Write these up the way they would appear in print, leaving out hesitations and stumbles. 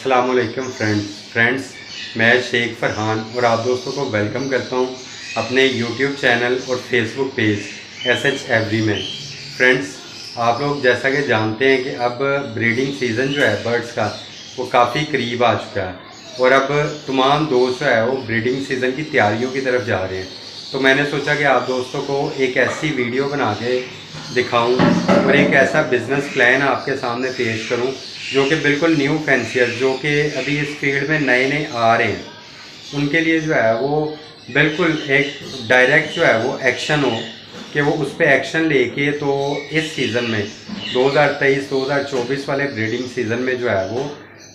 अस्सलामुअलैकुम फ्रेंड्स, मैं शेख फरहान और आप दोस्तों को वेलकम करता हूं अपने यूट्यूब चैनल और फेसबुक पेज SH एवरी में। फ्रेंड्स, आप लोग जैसा कि जानते हैं कि अब ब्रीडिंग सीज़न जो है बर्ड्स का वो काफ़ी करीब आ चुका है और अब तमाम दोस्त जो है वो ब्रीडिंग सीज़न की तैयारियों की तरफ जा रहे हैं। तो मैंने सोचा कि आप दोस्तों को एक ऐसी वीडियो बना के दिखाऊं और एक ऐसा बिज़नेस प्लान आपके सामने पेश करूं जो कि बिल्कुल न्यू फैंसियर जो कि अभी इस फील्ड में नए नए आ रहे हैं उनके लिए जो है वो बिल्कुल एक डायरेक्ट जो है वो एक्शन हो कि वो उस पर एक्शन लेके तो इस सीज़न में 2023-2024 वाले ब्रीडिंग सीज़न में जो है वो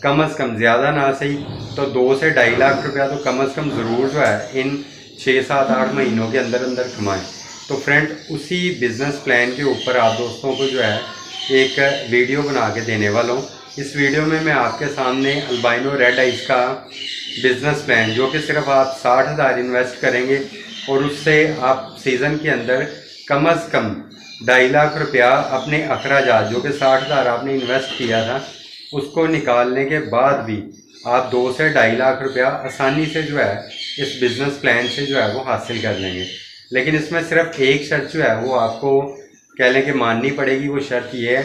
कम से कम ज़्यादा ना सही तो 2 से 2.5 लाख रुपया तो कम से कम ज़रूर जो है इन 6-7-8 महीनों के अंदर अंदर कमाएं। तो फ्रेंड, उसी बिज़नेस प्लान के ऊपर आप दोस्तों को जो है एक वीडियो बना के देने वाला हूँ। इस वीडियो में मैं आपके सामने अल्बाइनो रेड आइज का बिज़नेस प्लान जो कि सिर्फ आप 60,000 इन्वेस्ट करेंगे और उससे आप सीज़न के अंदर कम से कम 2.5 लाख रुपया अपने अखराजात जो कि 60,000 आपने इन्वेस्ट किया था उसको निकालने के बाद भी आप 2 से 2.5 लाख रुपया आसानी से जो है इस बिज़नेस प्लान से जो है वो हासिल कर लेंगे। लेकिन इसमें सिर्फ एक शर्त जो है वो आपको कह लें कि माननी पड़ेगी। वो शर्त ये है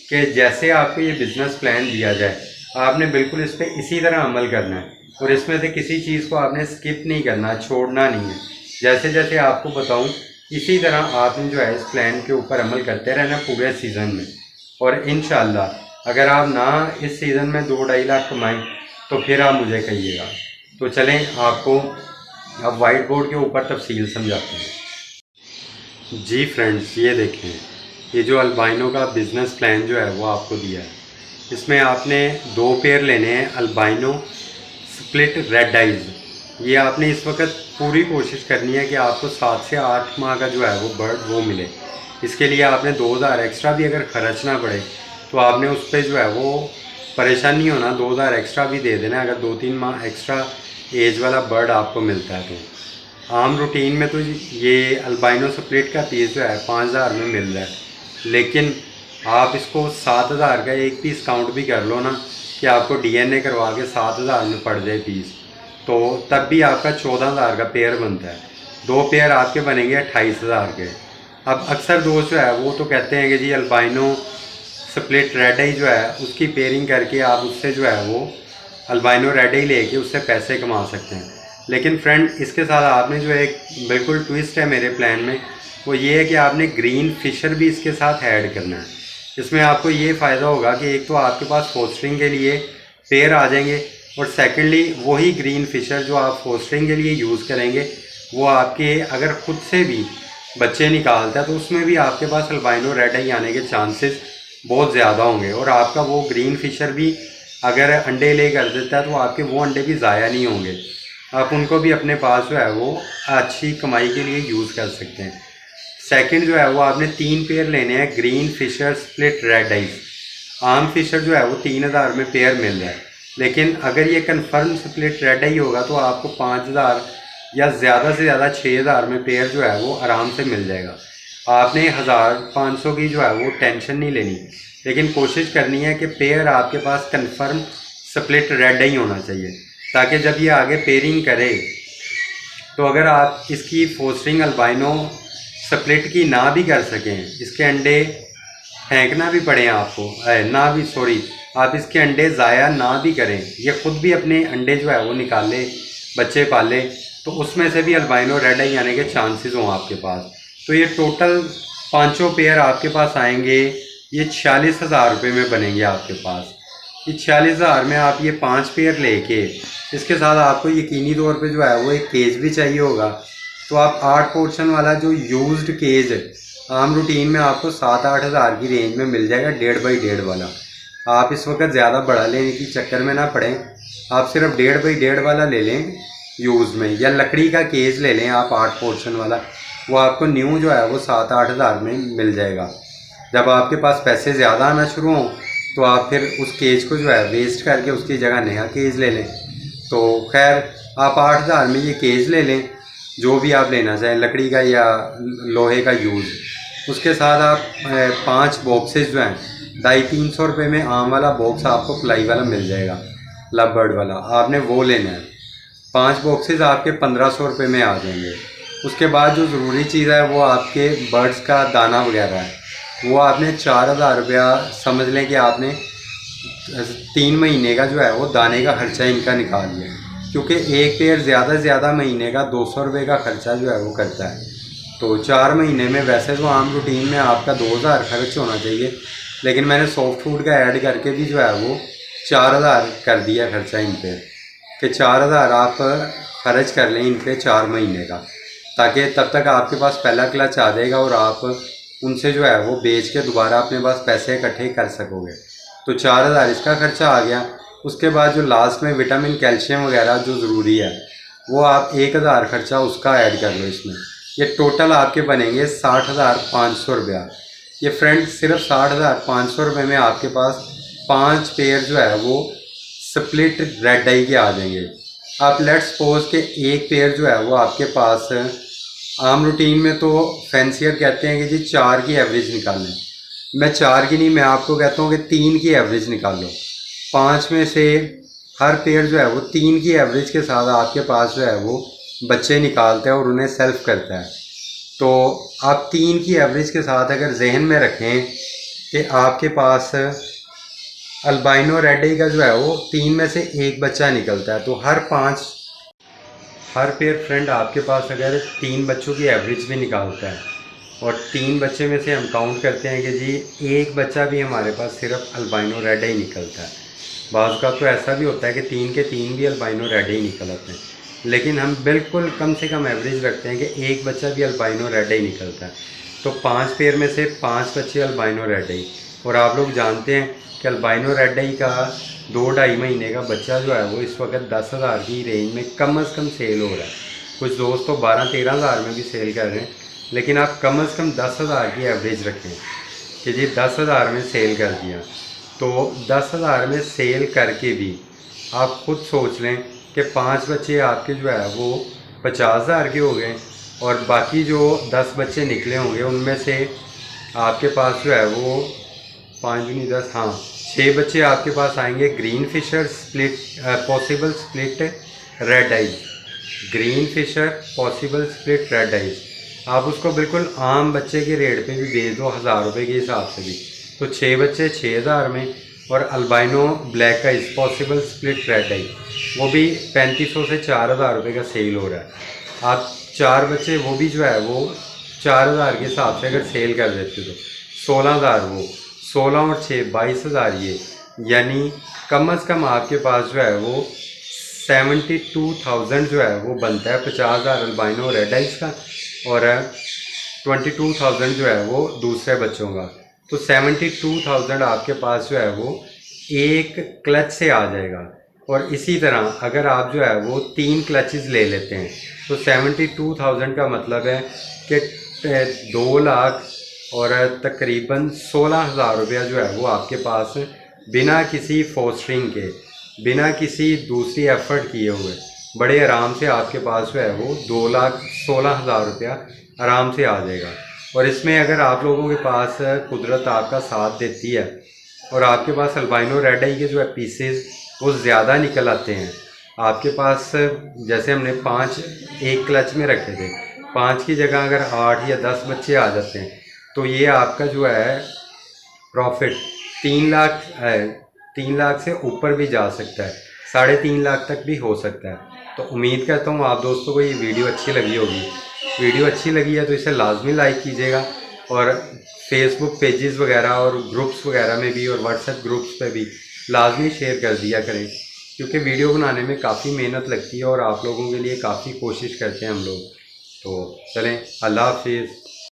कि जैसे आपको ये बिज़नेस प्लान दिया जाए आपने बिल्कुल इस पर इसी तरह अमल करना है और इसमें से किसी चीज़ को आपने स्किप नहीं करना, छोड़ना नहीं है। जैसे जैसे आपको बताऊं इसी तरह आपने जो है इस प्लान के ऊपर अमल करते रहना पूरे सीज़न में। और इंशाल्लाह अगर आप ना इस सीज़न में 2-2.5 लाख कमाएँ तो फिर आप मुझे कहिएगा। तो चलें आपको अब वाइट बोर्ड के ऊपर तफसील समझाते हैं। जी फ्रेंड्स, ये देखें, ये जो अल्बाइनो का बिज़नेस प्लान जो है वो आपको दिया है। इसमें आपने 2 पेयर लेने हैं अल्बाइनो स्प्लिट रेड आइज। ये आपने इस वक्त पूरी कोशिश करनी है कि आपको 7 से 8 माह का जो है वो बर्ड वो मिले। इसके लिए आपने 2,000 एक्स्ट्रा भी अगर खर्चना पड़े तो आपने उस पर जो है वो परेशान नहीं होना, 2,000 एक्स्ट्रा भी दे देना अगर 2-3 माह एक्स्ट्रा एज वाला बर्ड आपको मिलता है। तो आम रूटीन में तो ये अल्बाइनो स्प्लिट का पीस जो है 5,000 में मिल रहा है, लेकिन आप इसको 7,000 का एक पीस काउंट भी कर लो ना कि आपको DNA करवा के 7,000 में पड़ जाए पीस, तो तब भी आपका 14,000 का पेयर बनता है। 2 पेयर आपके बनेंगे 28,000 के। अब अक्सर दोस्त जो है वो तो कहते हैं कि जी अल्बाइनो स्प्लिट रेड आई जो है उसकी पेयरिंग करके आप उससे जो है वो अल्बाइनो रेड आई लेके उससे पैसे कमा सकते हैं। लेकिन फ्रेंड, इसके साथ आपने जो एक बिल्कुल ट्विस्ट है मेरे प्लान में वो ये है कि आपने ग्रीन फिशर भी इसके साथ ऐड करना है। इसमें आपको ये फ़ायदा होगा कि एक तो आपके पास फोस्टरिंग के लिए पेयर आ जाएंगे और सेकेंडली वही ग्रीन फिशर जो आप फोस्टरिंग के लिए यूज़ करेंगे वो आपके अगर ख़ुद से भी बच्चे निकालता है तो उसमें भी आपके पास अल्बाइनो रेड आई आने के चांसेस बहुत ज़्यादा होंगे और आपका वो ग्रीन फिशर भी अगर अंडे ले कर देता है तो आपके वो अंडे भी ज़ाया नहीं होंगे। आप उनको भी अपने पास जो है वो अच्छी कमाई के लिए यूज़ कर सकते हैं। सेकंड जो है वो आपने 3 पेयर लेने हैं green fisher split red eyes. आम फिशर जो है वो 3,000 में पेयर मिल रहा है, लेकिन अगर ये कन्फर्म स्प्लिट रेड आई होगा तो आपको 5,000 या ज़्यादा से ज़्यादा 6,000 में पेयर जो है वो आराम से मिल जाएगा। आपने 1,500 की जो है वो टेंशन नहीं लेनी, लेकिन कोशिश करनी है कि पेयर आपके पास कन्फर्म स्प्लिट रेड आई होना चाहिए ताकि जब ये आगे पेयरिंग करे तो अगर आप इसकी फोस्टरिंग अल्बाइनो स्प्लिट की ना भी कर सकें, इसके अंडे फेंकना भी पड़े आपको ना भी सॉरी आप इसके अंडे ज़ाया ना भी करें, ये ख़ुद भी अपने अंडे जो है वो निकाले बच्चे पाले तो उसमें से भी अल्बाइनो रेड आई आने के चांसेस हों आपके पास। तो ये टोटल 5 पेयर आपके पास आएंगे, ये 46,000 रुपये में बनेंगे आपके पास। ये 46,000 में आप ये 5 पेयर लेके इसके साथ आपको यकीनी तौर पे जो है वो एक केज भी चाहिए होगा। तो आप 8 पोर्शन वाला जो यूज्ड केज आम रूटीन में आपको 7-8 हज़ार की रेंज में मिल जाएगा, 1.5 बाई 1.5 वाला। आप इस वक्त ज़्यादा बड़ा लेने की चक्कर में ना पड़ें, आप सिर्फ 1.5 बाई 1.5 वाला ले लें यूज़ में, या लकड़ी का केज ले लें आप 8 पोर्शन वाला, वो आपको न्यू जो है वो 7-8 हज़ार में मिल जाएगा। जब आपके पास पैसे ज़्यादा आना शुरू हों तो आप फिर उस केज को जो है वेस्ट करके उसकी जगह नया केज ले लें। तो खैर आप 8,000 में ये केज ले लें जो भी आप लेना चाहें, लकड़ी का या लोहे का यूज़। उसके साथ आप 5 बॉक्सेस जो हैं 250-300 रुपये में आम वाला बॉक्स आपको प्लाई वाला मिल जाएगा। लव बर्ड वाला, आपने वो लेना है। 5 बॉक्सेस आपके 1500 रुपये में आ जाएंगे। उसके बाद जो ज़रूरी चीज़ है वो आपके बर्ड्स का दाना वगैरह है, वो आपने 4000 रुपया समझ लें कि आपने 3 महीने का जो है वो दाने का खर्चा इनका निकाल लिया, क्योंकि एक पेयर ज़्यादा से ज़्यादा महीने का 200 रुपये का खर्चा जो है वो करता है। तो 4 महीने में वैसे तो आम रूटीन में आपका 2000 खर्च होना चाहिए, लेकिन मैंने सॉफ्ट फूड का ऐड करके भी जो है वो 4000 कर दिया खर्चा इन पर, कि 4000 आप खर्च कर लें इन पर 4 महीने का, ताकि तब तक आपके पास पहला क्लच आ जाएगा और आप उनसे जो है वो बेच के दोबारा अपने पास पैसे इकट्ठे कर सकोगे। तो 4000 इसका खर्चा आ गया। उसके बाद जो लास्ट में विटामिन कैल्शियम वगैरह जो ज़रूरी है वो आप 1000 खर्चा उसका ऐड कर लो इसमें। ये टोटल आपके बनेंगे 60,500 रुपया। ये फ्रेंड सिर्फ 60,500 रुपये में आपके पास 5 पेयर जो है वो स्प्लिट रेड आई के आ जाएंगे। आप लेट्स सपोज के एक पेयर जो है वो आपके पास आम रूटीन में तो फैंसियर कहते हैं कि जी 4 की एवरेज निकालें। मैं 4 की नहीं, मैं आपको कहता हूँ कि 3 की एवरेज निकाल लो। 5 में से हर पेयर जो है वो 3 की एवरेज के साथ आपके पास जो है वो बच्चे निकालता है और उन्हें सेल्फ करता है। तो आप 3 की एवरेज के साथ अगर जहन में रखें कि आपके पास अल्बाइनो रेड आई का जो है वो 3 में से 1 बच्चा निकलता है, तो हर पेयर फ्रेंड आपके पास अगर 3 बच्चों की एवरेज भी निकालता है और 3 बच्चे में से हम काउंट करते हैं कि जी 1 बच्चा भी हमारे पास सिर्फ अल्बाइनो रेड आई निकलता है। बाज़ का तो ऐसा भी होता है कि 3 के 3 भी अल्बाइनो रेड आई निकल आते हैं, लेकिन हम बिल्कुल कम से कम एवरेज रखते हैं कि 1 बच्चा भी अल्बाइनो रेड आई निकलता है। तो 5 पेयर में से 5 बच्चे अल्बाइनो रेड आई। और आप लोग जानते हैं कि अल्बाइनो रेड आई का 2-2.5 महीने का बच्चा जो है वो इस वक्त 10,000 की रेंज में कम से कम सेल हो रहा है। कुछ दोस्त तो 12-13 हज़ार में भी सेल कर रहे हैं, लेकिन आप कम से कम 10,000 की एवरेज रखें कि जी 10,000 में सेल कर दिया। तो 10,000 में सेल करके भी आप खुद सोच लें कि 5 बच्चे आपके जो है वो 50,000 के हो गए, और बाकी जो 10 बच्चे निकले होंगे उनमें से आपके पास जो है वो 5 दूनी 10, हाँ 6 बच्चे आपके पास आएंगे green fisher split possible split red eyes. Green fisher possible split red eyes आप उसको बिल्कुल आम बच्चे के रेट पे भी बेच दो 1000 रुपये के हिसाब से भी, तो 6 बच्चे 6000 में। और albino black eyes possible split red eye वो भी 3500 से 4000 रुपये का सेल हो रहा है। आप 4 बच्चे वो भी जो है वो 4000 के हिसाब से अगर सेल कर देते तो 16,000, वो 16 और 6 22,000 ये, यानी कम से कम आपके पास जो है वो 72,000 जो है वो बनता है। 50,000 अल्बाइनो रेड आइज का और 22,000 जो है वो दूसरे बच्चों का, तो 72,000 आपके पास जो है वो एक क्लच से आ जाएगा। और इसी तरह अगर आप जो है वो 3 क्लचेस ले लेते हैं तो 72,000 का मतलब है कि 2 लाख और तकरीबन 16,000 रुपया जो है वो आपके पास बिना किसी फोस्टरिंग के, बिना किसी दूसरी एफर्ट किए हुए बड़े आराम से आपके पास जो है वो 2,16,000 रुपया आराम से आ जाएगा। और इसमें अगर आप लोगों के पास कुदरत आपका साथ देती है और आपके पास अल्बाइनो रेड आई के जो है पीसेस वो ज़्यादा निकल आते हैं आपके पास, जैसे हमने 5 एक क्लच में रखे थे, 5 की जगह अगर 8 या 10 बच्चे आ जाते हैं तो ये आपका जो है प्रॉफिट 3 लाख से ऊपर भी जा सकता है, 3.5 लाख तक भी हो सकता है। तो उम्मीद करता हूँ आप दोस्तों को ये वीडियो अच्छी लगी होगी। वीडियो अच्छी लगी है तो इसे लाजमी लाइक कीजिएगा और फेसबुक पेजेस वगैरह और ग्रुप्स वगैरह में भी और व्हाट्सएप ग्रुप्स पे भी लाजमी शेयर कर दिया करें, क्योंकि वीडियो बनाने में काफ़ी मेहनत लगती है और आप लोगों के लिए काफ़ी कोशिश करते हैं हम लोग। तो चलें, अल्लाह हाफिज़।